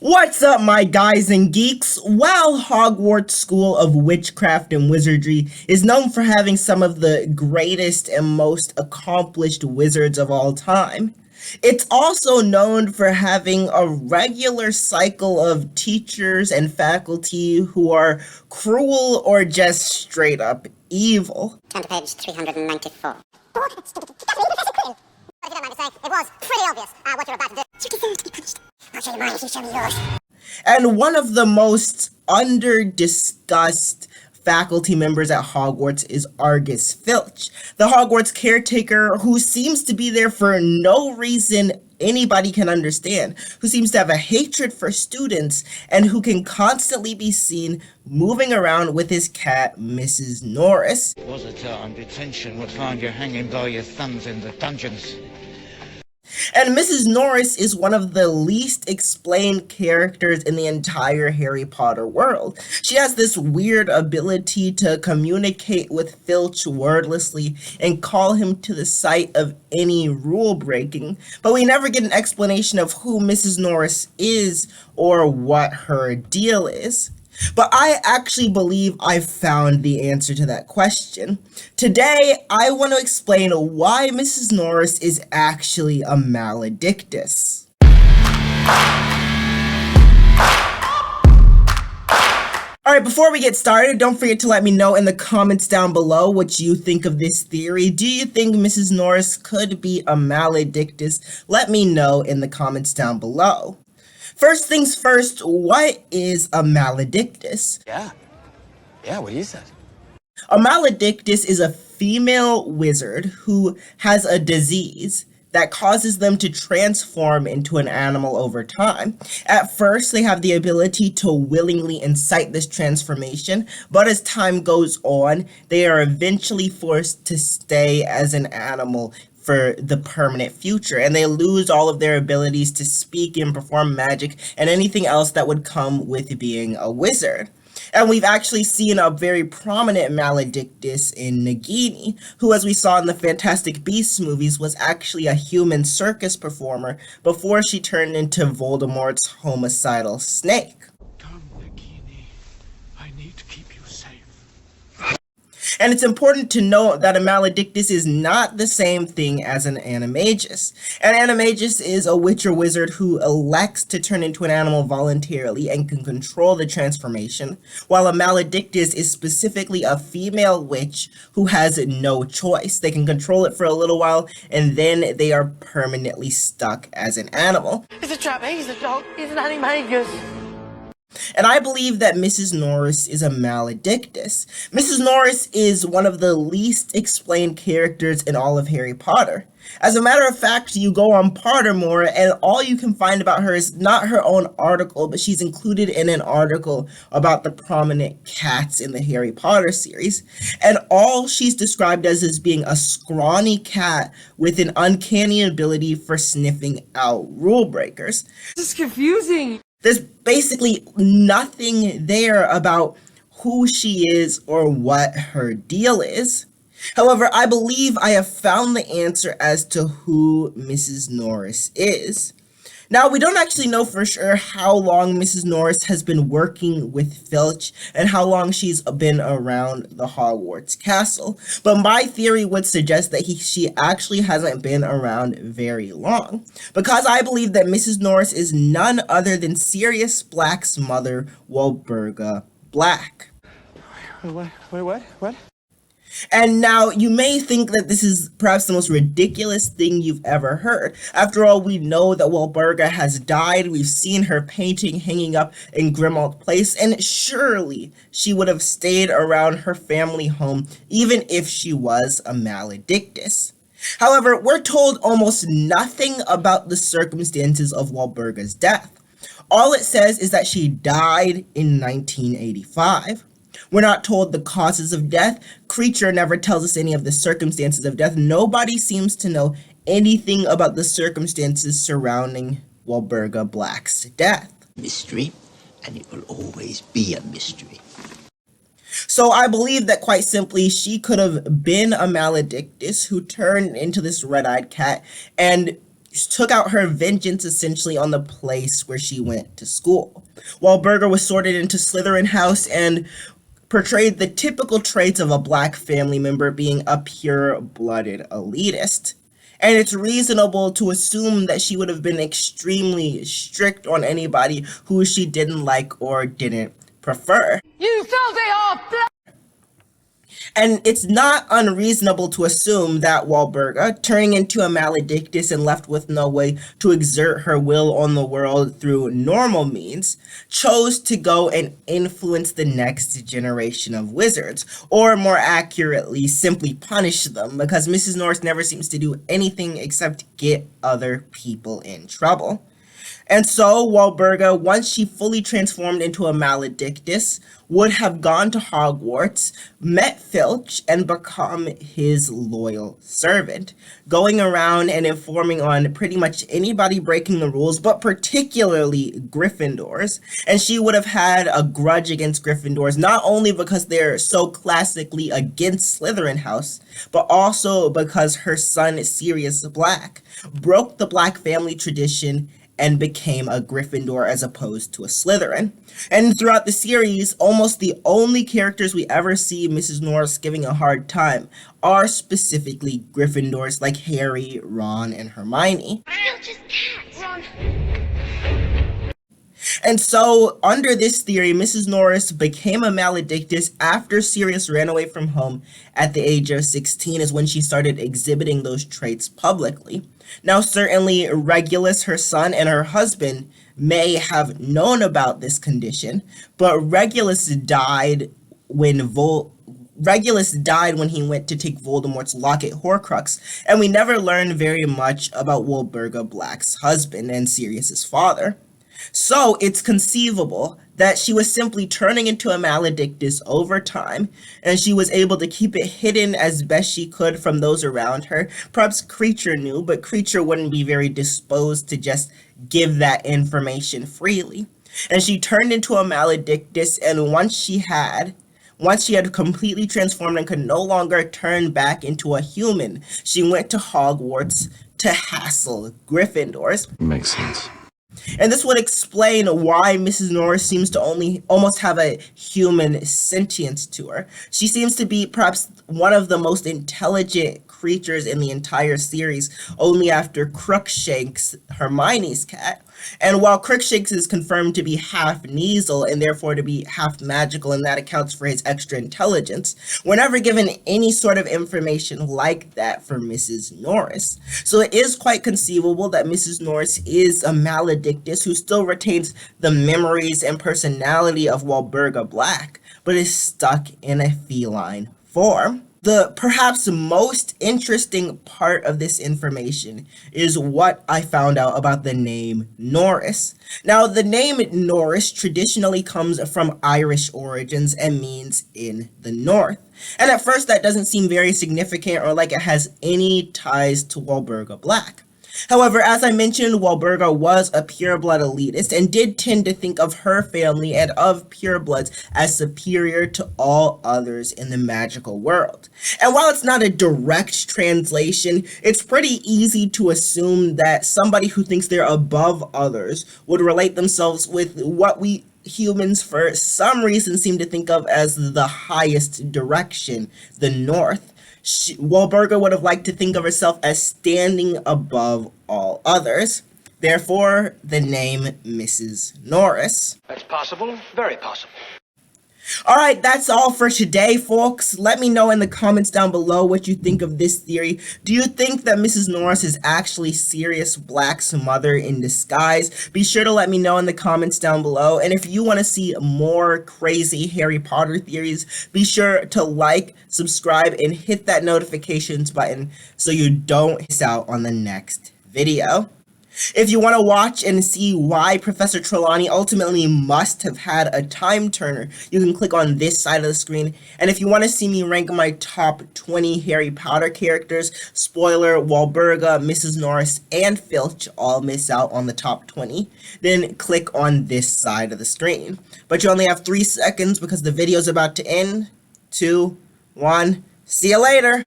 What's up, my guys and geeks? While Hogwarts School of Witchcraft and Wizardry is known for having some of the greatest and most accomplished wizards of all time, it's also known for having a regular cycle of teachers and faculty who are cruel or just straight up evil. Turn to page 394. What if you don't mind me saying, it was pretty obvious what you're about to do. You deserve to be punished. I'll show you mine if you show me yours. And one of the most under-discussed faculty members at Hogwarts is Argus Filch, the Hogwarts caretaker who seems to be there for no reason anybody can understand, who seems to have a hatred for students, and who can constantly be seen moving around with his cat, Mrs Norris. Was a time detention would find you hanging by your thumbs in the dungeons. And Mrs. Norris is one of the least explained characters in the entire Harry Potter world. She has this weird ability to communicate with Filch wordlessly and call him to the site of any rule breaking, but we never get an explanation of who Mrs. Norris is or what her deal is. But I actually believe I found the answer to that question. Today, I want to explain why Mrs. Norris is actually a Maledictus. Alright, before we get started, don't forget to let me know in the comments down below what you think of this theory. Do you think Mrs. Norris could be a Maledictus? Let me know in the comments down below. First things first, what is a Maledictus? Yeah, what is that? A Maledictus is a female wizard who has a disease that causes them to transform into an animal over time. At first, they have the ability to willingly incite this transformation, but as time goes on, they are eventually forced to stay as an animal for the permanent future, and they lose all of their abilities to speak and perform magic and anything else that would come with being a wizard. And we've actually seen a very prominent Maledictus in Nagini, who, as we saw in the Fantastic Beasts movies, was actually a human circus performer before she turned into Voldemort's homicidal snake. Come, Nagini. I need to keep you safe. And it's important to note that a Maledictus is not the same thing as an Animagus. An Animagus is a witch or wizard who elects to turn into an animal voluntarily and can control the transformation, while a Maledictus is specifically a female witch who has no choice. They can control it for a little while, and then they are permanently stuck as an animal. He's a trap, he's a dog, he's an animagus. And I believe that Mrs. Norris is a Maledictus. Mrs. Norris is one of the least explained characters in all of Harry Potter. As a matter of fact, you go on Pottermore and all you can find about her is not her own article, but she's included in an article about the prominent cats in the Harry Potter series. And all she's described as is being a scrawny cat with an uncanny ability for sniffing out rule breakers. This is confusing. There's basically nothing there about who she is or what her deal is. However, I believe I have found the answer as to who Mrs. Norris is. Now, we don't actually know for sure how long Mrs. Norris has been working with Filch and how long she's been around the Hogwarts castle, but my theory would suggest that she actually hasn't been around very long, because I believe that Mrs. Norris is none other than Sirius Black's mother, Walburga Black. What? And now, you may think that this is perhaps the most ridiculous thing you've ever heard. After all, we know that Walburga has died, we've seen her painting hanging up in Grimmauld Place, and surely she would have stayed around her family home even if she was a Maledictus. However, we're told almost nothing about the circumstances of Walburga's death. All it says is that she died in 1985. We're not told the causes of death. Creature never tells us any of the circumstances of death. Nobody seems to know anything about the circumstances surrounding Walburga Black's death. Mystery, and it will always be a mystery. So I believe that quite simply she could have been a Maledictus who turned into this red-eyed cat and took out her vengeance essentially on the place where she went to school. Wahlberger was sorted into Slytherin House and portrayed the typical traits of a black family member, being a pure-blooded elitist. And it's reasonable to assume that she would have been extremely strict on anybody who she didn't like or didn't prefer. You filthy off! And it's not unreasonable to assume that Wahlberger, turning into a Maledictus and left with no way to exert her will on the world through normal means, chose to go and influence the next generation of wizards, or more accurately, simply punish them, because Mrs. Norris never seems to do anything except get other people in trouble. And so Wahlberger, once she fully transformed into a Maledictus, would have gone to Hogwarts, met Filch, and become his loyal servant, going around and informing on pretty much anybody breaking the rules, but particularly Gryffindors. And she would have had a grudge against Gryffindors, not only because they're so classically against Slytherin House, but also because her son, Sirius Black, broke the Black family tradition and became a Gryffindor as opposed to a Slytherin. And throughout the series, almost the only characters we ever see Mrs. Norris giving a hard time are specifically Gryffindors like Harry, Ron, and Hermione. And so, under this theory, Mrs. Norris became a Maledictus after Sirius ran away from home at the age of 16 is when she started exhibiting those traits publicly. Now, certainly, Regulus, her son, and her husband may have known about this condition, but Regulus died when he went to take Voldemort's locket Horcrux, and we never learned very much about Wahlberger Black's husband and Sirius's father. So it's conceivable that she was simply turning into a Maledictus over time, and she was able to keep it hidden as best she could from those around her. Perhaps Kreacher knew, but Kreacher wouldn't be very disposed to just give that information freely. And she turned into a Maledictus, and once she had completely transformed and could no longer turn back into a human, she went to Hogwarts to hassle Gryffindors. Makes sense. And this would explain why Mrs. Norris seems to almost have a human sentience to her. She seems to be perhaps one of the most intelligent creatures in the entire series, only after Crookshanks, Hermione's cat. And while Crookshanks is confirmed to be half Kneasel and therefore to be half magical, and that accounts for his extra intelligence, we're never given any sort of information like that for Mrs. Norris. So it is quite conceivable that Mrs. Norris is a Maledictus who still retains the memories and personality of Wahlberger Black, but is stuck in a feline form. The perhaps most interesting part of this information is what I found out about the name Norris. Now, the name Norris traditionally comes from Irish origins and means in the north. And at first that doesn't seem very significant or like it has any ties to Wahlberger Black. However, as I mentioned, Wahlberger was a pureblood elitist and did tend to think of her family and of purebloods as superior to all others in the magical world. And while it's not a direct translation, it's pretty easy to assume that somebody who thinks they're above others would relate themselves with what we humans for some reason seem to think of as the highest direction, the north. Wahlberger would have liked to think of herself as standing above all others. Therefore, the name Mrs. Norris. That's possible. Very possible. Alright, that's all for today, folks. Let me know in the comments down below what you think of this theory. Do you think that Mrs. Norris is actually Sirius Black's mother in disguise? Be sure to let me know in the comments down below. And if you want to see more crazy Harry Potter theories, be sure to like, subscribe, and hit that notifications button so you don't miss out on the next video. If you want to watch and see why Professor Trelawney ultimately must have had a time turner, you can click on this side of the screen. And if you want to see me rank my top 20 Harry Potter characters, spoiler, Wahlberger, Mrs. Norris, and Filch all miss out on the top 20, then click on this side of the screen. But you only have 3 seconds because the video's about to end. 2, 1, see you later!